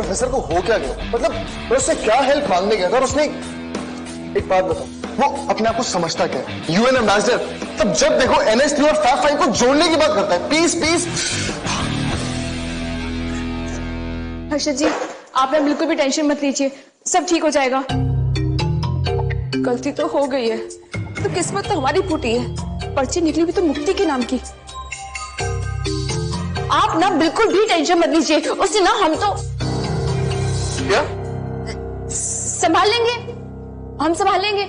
Professor को हो क्या गया? मतलब मैं उससे क्या हेल्प मांगने गया था और उसने एक बात बताओ, वो अपने आप को समझता क्या है? UN ambassador. तब जब देखो NS3 और फैब 5 को जोड़ने की बात करता है। Piece piece. हर्षद जी, आप ना बिल्कुल भी टेंशन मत लीजिए, सब ठीक हो जाएगा। गलती तो हो गई है, तो किस्मत तो हमारी फूटी है, पर्ची निकली भी तो मुक्ति के नाम की। आप ना बिल्कुल भी टेंशन मत लीजिए, उससे ना हम तो क्या संभाल लेंगे, हम संभाल लेंगे।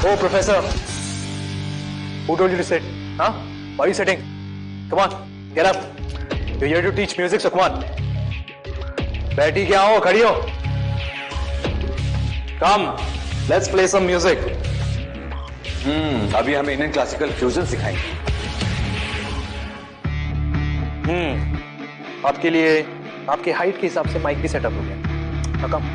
Oh, Professor. Who told you to sit? Huh? Why are you sitting? Come on, get up. You're here to teach music, so come on. बैठी क्या हो? खड़ी हो? Come, let's play some music. अभी हमें इंडियन क्लासिकल फ्यूजन सिखाएंगे। आपके लिए आपके हाइट के हिसाब से माइक भी सेटअप हो गया। Now come.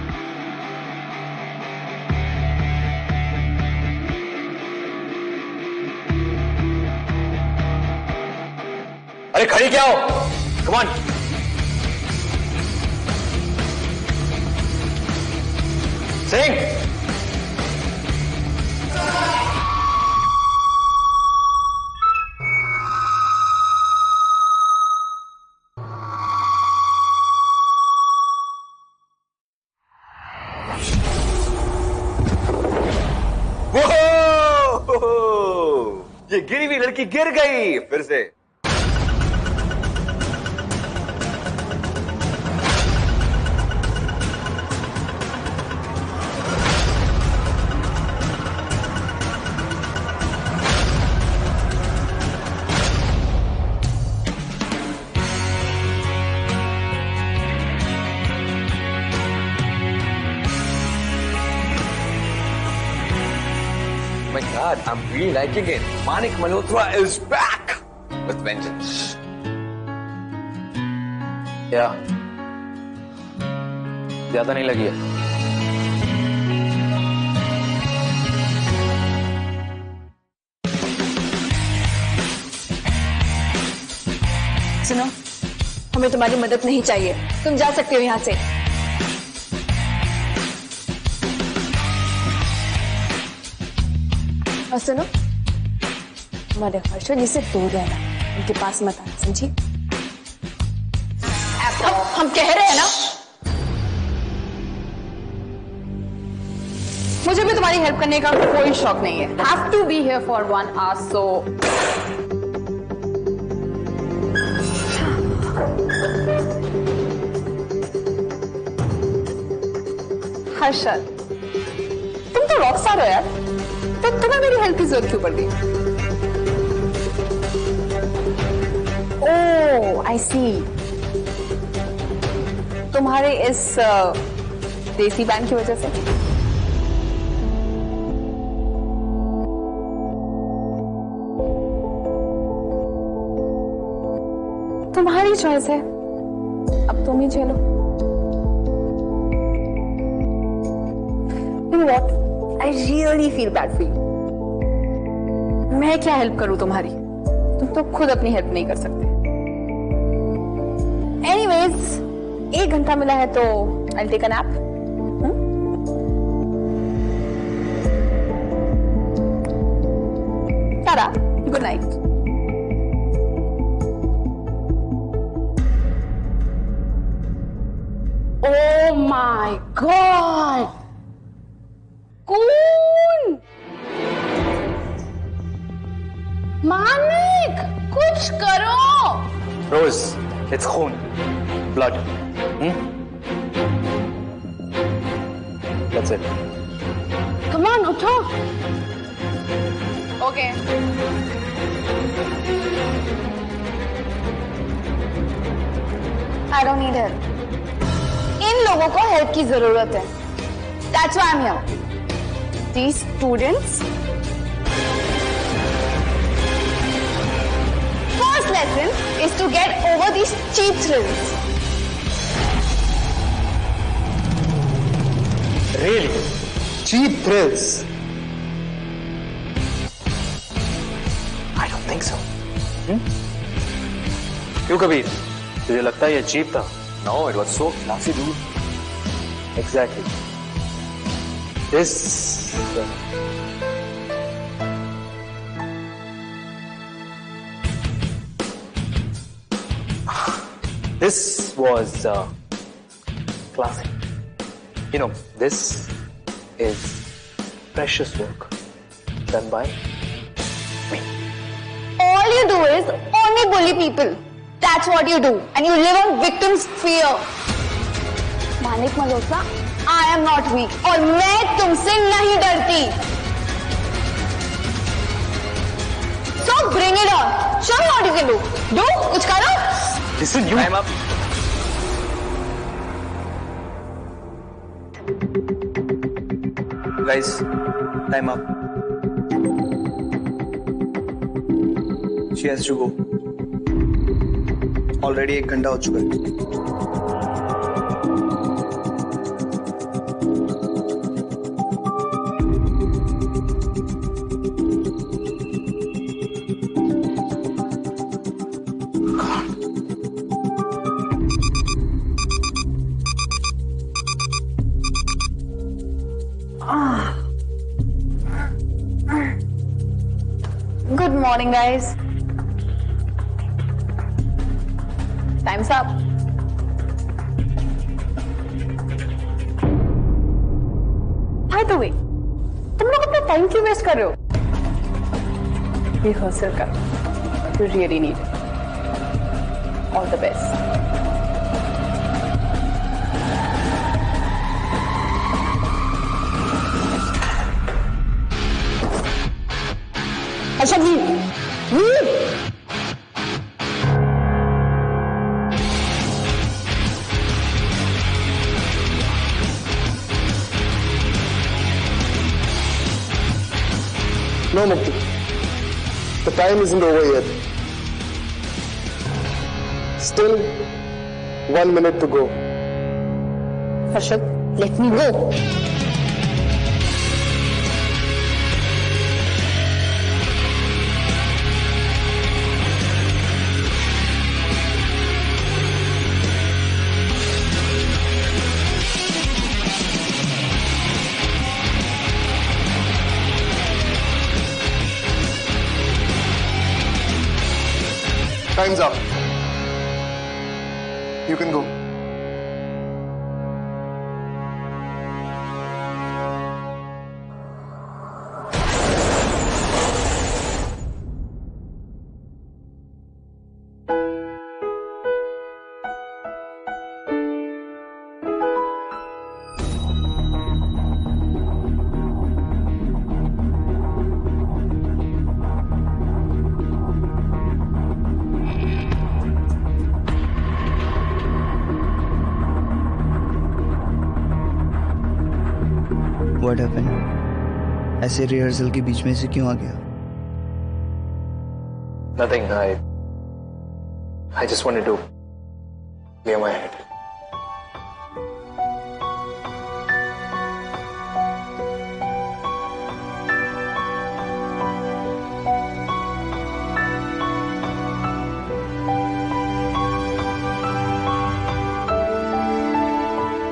अरे खड़ी क्या हो? Come on. Sing. ये गिरी हुई लड़की गिर गई फिर से। My God, I'm really liking it. Manik Malhotra is back with vengeance. क्या? ज्यादा नहीं लगी है? सुनो, हमें तुम्हारी मदद नहीं चाहिए, तुम जा सकते हो यहाँ से। और सुनो, हमारे हर्षद जी से दूर रहना, उनके पास मत आना, समझी? हम कह रहे हैं ना, मुझे भी तुम्हारी हेल्प करने का कोई शौक नहीं है। Have to be here for 1 hour, so Harshad, तुम तो रॉकस्टार हो यार, तो तुम्हें मेरी हेल्प की जरूरत क्यों पड़ गई? ओह, आई सी, तुम्हारे इस देसी बैंड की वजह से। तुम्हारी चॉइस है, अब तुम ही झेलो। You know what? I really feel bad for you. मैं क्या हेल्प करूं तुम्हारी? तुम तो खुद अपनी हेल्प नहीं कर सकते। Anyways, 1 घंटा मिला है तो I'll take a nap. Tara, good night. Oh my God! कौन? मानिक, कुछ करो। Rose, it's खून, blood. That's it. Come on, उठो। Okay. I don't need help. इन लोगों को हेल्प की जरूरत है। That's why I'm here. These students. First lesson is to get over these cheap thrills. Really? Cheap thrills. I don't think so. क्यों कबीर? तुझे लगता है ये चीप था? No, it was so classy, dude. Exactly. This was classic. You know, this is precious work done by me. All you do is only bully people. That's what you do. And you live on victim's fear. Manik Malhotra, I am not weak. और मैं तुमसे नहीं डरती. So bring it on. Show me what you can do. Do, कुछ करो. Listen, you. Time up. Guys, time up. She has to go. Already 1 घंटा हो चुका है. Good morning, guys. Time's up. By the way, तुम लोग अपना time क्यों वेस्ट कर रहे हो? रिहर्सल करो. You really need it. All the best. अच्छा No, Mukti. The time isn't over yet. Still 1 minute to go. Harshad, let me go. Time's up. You can go. What happened? ऐसे rehearsal के बीच में से क्यों आ गया? Nothing. I just wanted to clear my head.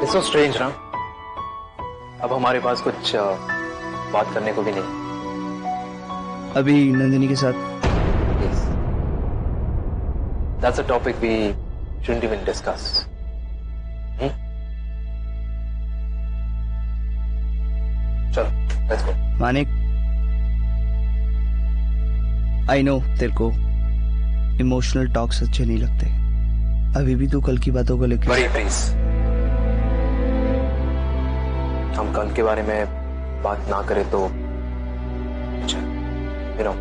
It's so strange, ना? अब हमारे पास कुछ बात करने को भी नहीं. अभी नंदिनी के साथ. Yes. That's a topic we shouldn't even discuss. चलो, let's go. Manik, I know तेरे को इमोशनल टॉक्स अच्छे नहीं लगते. अभी भी तू कल की बातों को लेकर. बड़ी प्लीज, हम कल के बारे में बात ना करें तो अच्छा. You know,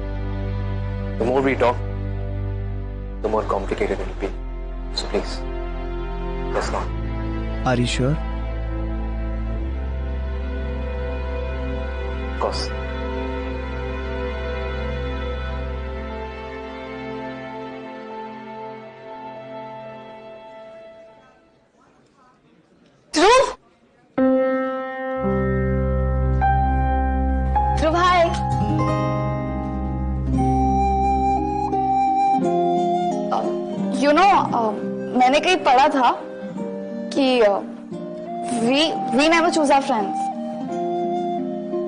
the more we talk, the more complicated it will be. So please, let's not. Are you sure? course. Dhruv, Dhruv hi. You know, मैंने कहीं पढ़ा था कि we never choose our friends.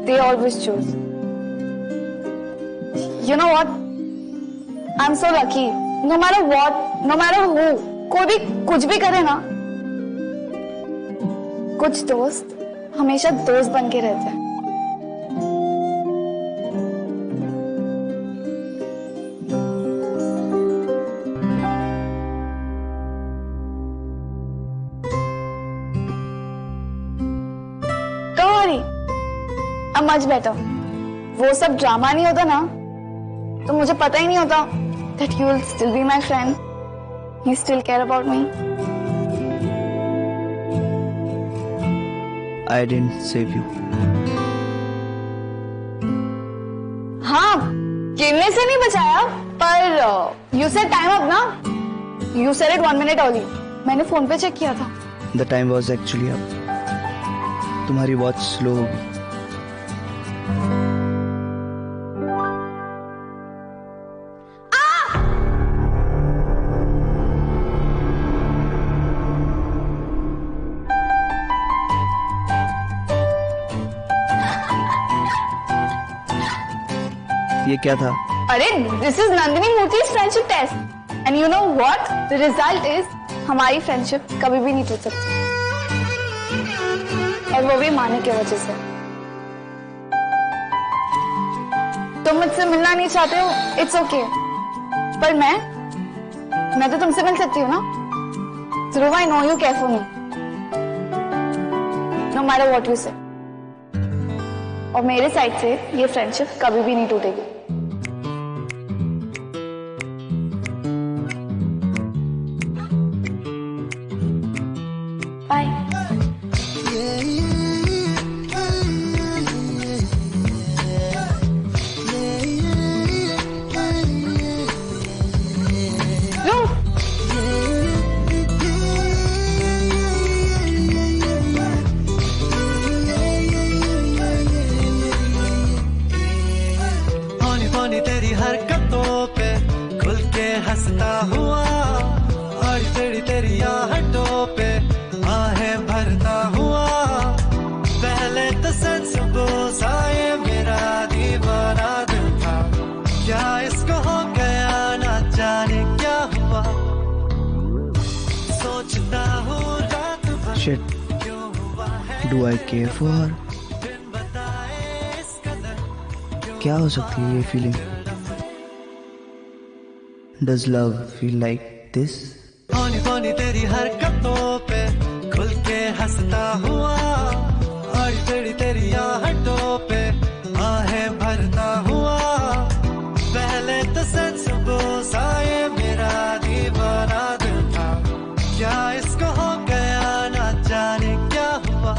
They always choose. You know what? I'm so lucky. No matter what, no matter who, कोई भी कुछ भी करे ना, कुछ दोस्त हमेशा दोस्त बन के रहते हैं। Much better. वो सब ड्रामा नहीं होता ना तो मुझे पता ही नहीं होता that you will still be my friend. You still care about me. I didn't save you. हाँ, गिरने से नहीं बचाया, पर you said time up ना? You said it 1 minute early. मैंने फोन पे चेक किया था। The time was actually up. तुम्हारी वॉच स्लो होगी। ये क्या था? अरे this is Nandini Murthy's friendship test and you know what the result is हमारी फ्रेंडशिप कभी भी नहीं टूट सकती और वो भी माने की वजह से। तुम मुझसे मिलना नहीं चाहते हो, इट्स ओके, पर मैं तो तुमसे मिल सकती हूँ ना। Dhruv, I know you care for me no matter what you say, और मेरे साइड से ये फ्रेंडशिप कभी भी नहीं टूटेगी। बाय। तेरी हरकतों पे खुल के हंसता हुआ और तेरी आहटों पे आहें भरता हुआ, पहले तो सच ये मेरा दीवाना दिल था, क्या इसको हो गया ना जाने क्या हुआ, सोचता हूँ रात भर Shit. क्यों हुआ है, Do I care for her? बिन बताए इस कदर क्या हो सकती है ये feeling? Does love feel like this? पानी पानी तेरी हरकतों पे खुल के हंसता हुआ और तेरी आहटों पे आहें भरता हुआ, पहले तो सच बोसा ये मेरा दीवाना दिल था, क्या इसको हो गया ना जाने क्या हुआ,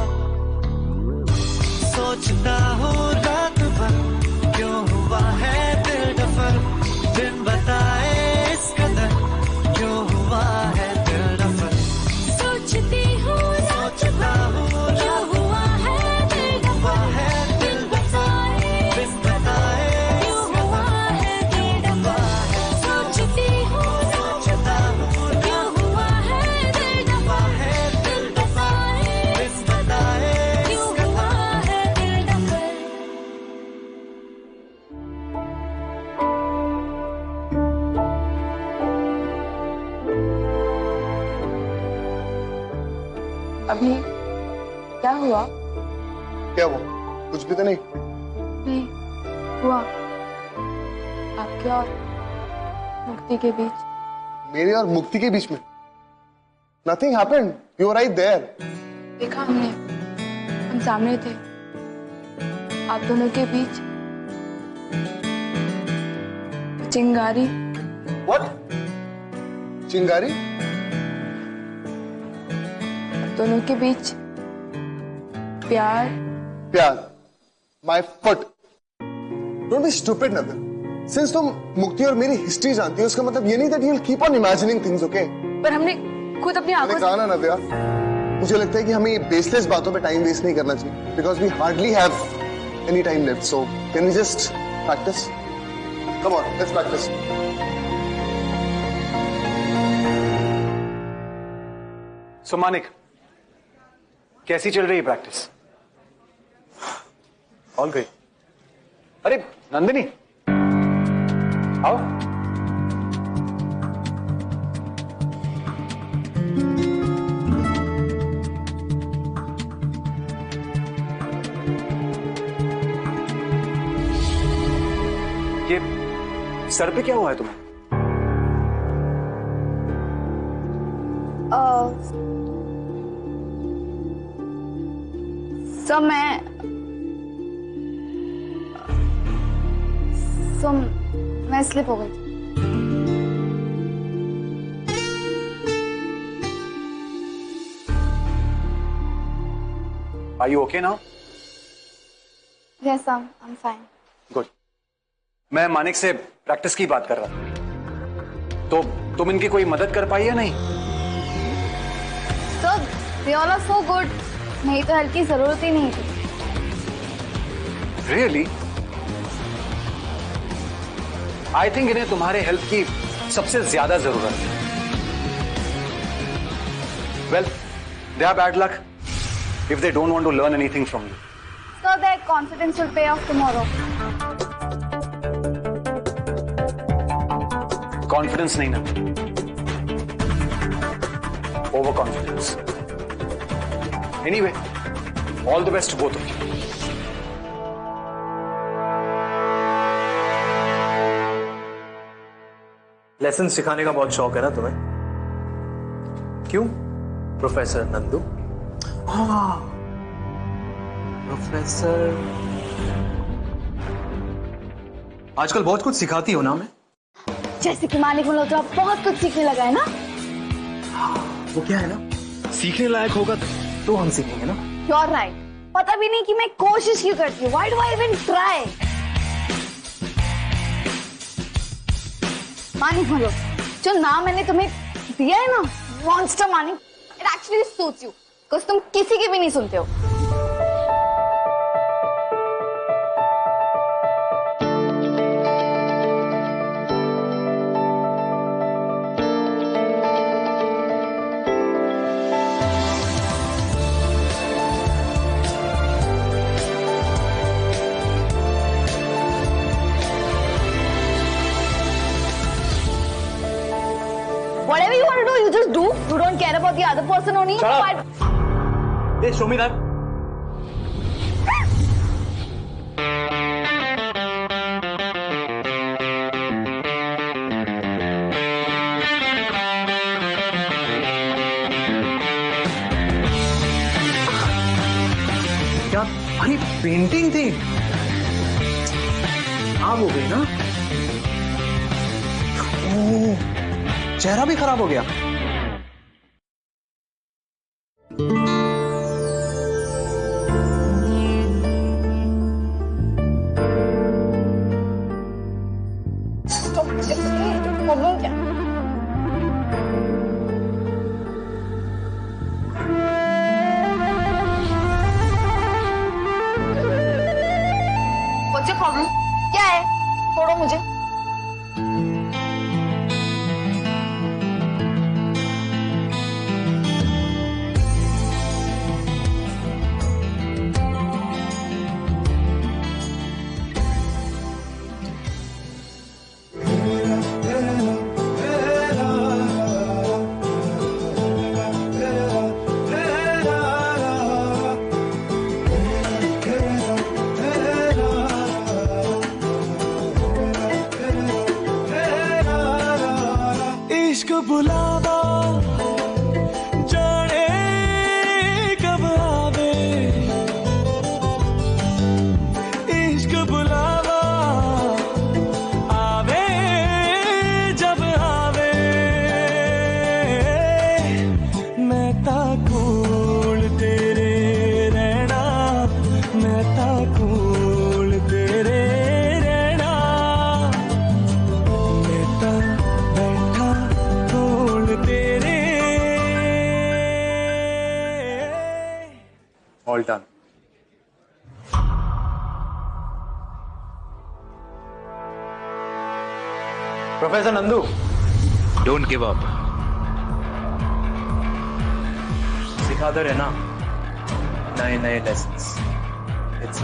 सोचता हूँ रात भर क्यों हुआ है दिल नफर, बिन बताए इस कदर क्यों हुआ है दिल नफर, सोचती हूँ सोचता हूँ क्यों हुआ है दिल हुआ है दिल बताए बिन बताए क्यों हुआ है दिल हुआ है, सोचती हूँ सोचता हूँ क्यों हुआ है दिल हुआ है दिल बताए बिन बताए क्यों हुआ है दिल अभी क्या हुआ? क्या वो कुछ भी तो नहीं। नहीं हुआ आपके और मुक्ति के बीच। मेरे और मुक्ति के बीच में nothing happened, you are right there. देखा हमने, हम सामने थे, आप दोनों के बीच चिंगारी। व्हाट? चिंगारी? दोनों के बीच प्यार। प्यार my foot. Don't be stupid, Navya. Since तुम मुक्ति और मेरी हिस्ट्री जानती हो, उसका मतलब ये नहीं that you'll keep on imagining things, okay? पर हमने खुद अपनी मैंने आंखों कहा ना नव्या, मुझे लगता है कि हमें बेसलेस बातों पे टाइम वेस्ट नहीं करना चाहिए, because we hardly have any time left. So can we just practice? Come on, let's practice. So Manik, कैसी चल रही है प्रैक्टिस? All great. अरे नंदिनी, आओ. ये सर पे क्या हुआ है तुम्हें? मैं स्लिप हो गई. Are you okay now? Yes, I'm fine. Good. मैं मानिक से प्रैक्टिस की बात कर रहा था. तो तुम इनकी कोई मदद कर पाई या नहीं? So they all are so good. नहीं तो हेल्प की जरूरत ही नहीं थी. Really? I think इन्हें तुम्हारे हेल्प की सबसे ज्यादा जरूरत है. Well, they are bad luck if they don't want to learn anything from you. So their confidence will pay off tomorrow. Confidence नहीं ना, overconfidence. Anyway, all the best to both of you. Lesson सिखाने का बहुत शौक है ना तुम्हें? क्यों प्रोफेसर नंदू? प्रोफेसर आजकल बहुत कुछ सिखाती हो ना मैं? जैसे कि मानिक मल्होत्रा बहुत कुछ सीखने लगा है ना. वो क्या है ना, सीखने लायक होगा तो हम सीखेंगे ना. You're right. पता भी नहीं कि मैं कोशिश क्यों करती हूँ. Why do I even try? Manik Malhotra, जो नाम मैंने तुम्हें दिया है ना, monster Manik, it actually suits you, because तुम किसी की भी नहीं सुनते हो. Whatever you want to do, you just do. You don't care about the other person only. Shut up. Hey, show me that. क्या अरे पेंटिंग थी, खराब हो गई ना? ओह, चेहरा भी खराब हो गया. प्रॉब्लम क्या? What's your problem? क्या है? छोड़ो मुझे. इश्क बुलावा जाने कब आवे, इश्क बुलावा आवे जब आवे. मैं ताकूल तेरे रहना, मैं ताकूल professor Nandu, don't give up. सिखाते रहना नए नए लेसन्स। इट्स